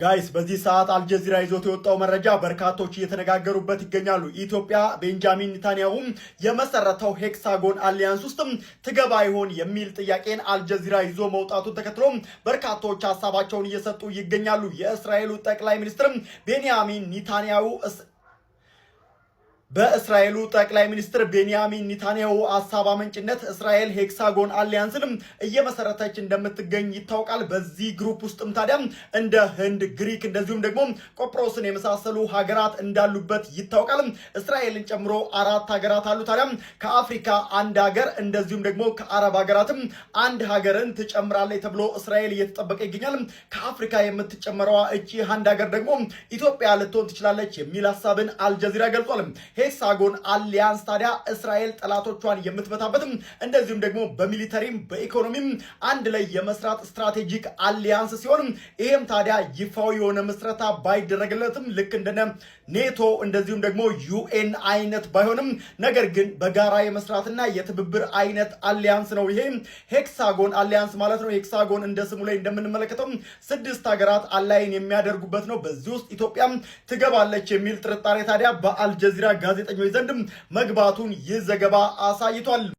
ጋይስ በዚህ ሰዓት አልጀዚራ ይዞት የወጣው መረጃ በርካቶች እየተነጋገሩበት ይገኛሉ። ኢትዮጵያ ቤንጃሚን ኔታንያሁ የመሰረተው ሄክሳጎን አሊያንስ ውስጥ ትገባ ይሆን የሚል ጥያቄን አልጀዚራ ይዞ መውጣቱን ተከትሎ በርካቶች ሀሳባቸውን እየሰጡ ይገኛሉ። የእስራኤሉ ጠቅላይ ሚኒስትር ቤንያሚን ኔታንያሁ በእስራኤሉ ጠቅላይ ሚኒስትር ቤንያሚን ኔታንያሁ ሐሳብ አመንጭነት እስራኤል ሄክሳጎን አሊያንስን እየመሰረተች እንደምትገኝ ይታወቃል። በዚህ ግሩፕ ውስጥም ታዲያ እንደ ህንድ፣ ግሪክ እንደዚሁም ደግሞ ቆጵሮስን የመሳሰሉ ሀገራት እንዳሉበት ይታወቃል። እስራኤልን ጨምሮ 4 ሀገራት አሉ። ታዲያ ከአፍሪካ አንድ ሀገር እንደዚሁም ደግሞ ከአረብ ሀገራትም አንድ ሀገርን ትጨምራለች ተብሎ እስራኤል እየተጠበቀ ይገኛል። ከአፍሪካ የምትጨመረዋ እቺ አንድ ሀገር ደግሞ ኢትዮጵያ ልትሆን ትችላለች የሚል ሐሳብን አልጀዚራ ገልጿል። ሄክሳጎን አሊያንስ ታዲያ እስራኤል ጠላቶቿን የምትመታበትም እንደዚሁም ደግሞ በሚሊተሪም በኢኮኖሚም አንድ ላይ የመስራት ስትራቴጂክ አሊያንስ ሲሆን ይሄም ታዲያ ይፋው የሆነ መስረታ ባይደረግለትም ልክ እንደነ ኔቶ እንደዚሁም ደግሞ ዩኤን አይነት ባይሆንም ነገር ግን በጋራ የመስራትና የትብብር አይነት አሊያንስ ነው ይሄ ሄክሳጎን አሊያንስ ማለት ነው። ሄክሳጎን እንደ ስሙ ላይ እንደምንመለከተው 6 ሀገራት አላይን የሚያደርጉበት ነው። በዚህ ውስጥ ኢትዮጵያም ትገባለች የሚል ጥርጣሬ ታዲያ በአልጀዚራ ጋዜጠኞች ዘንድ መግባቱን ይህ ዘገባ አሳይቷል።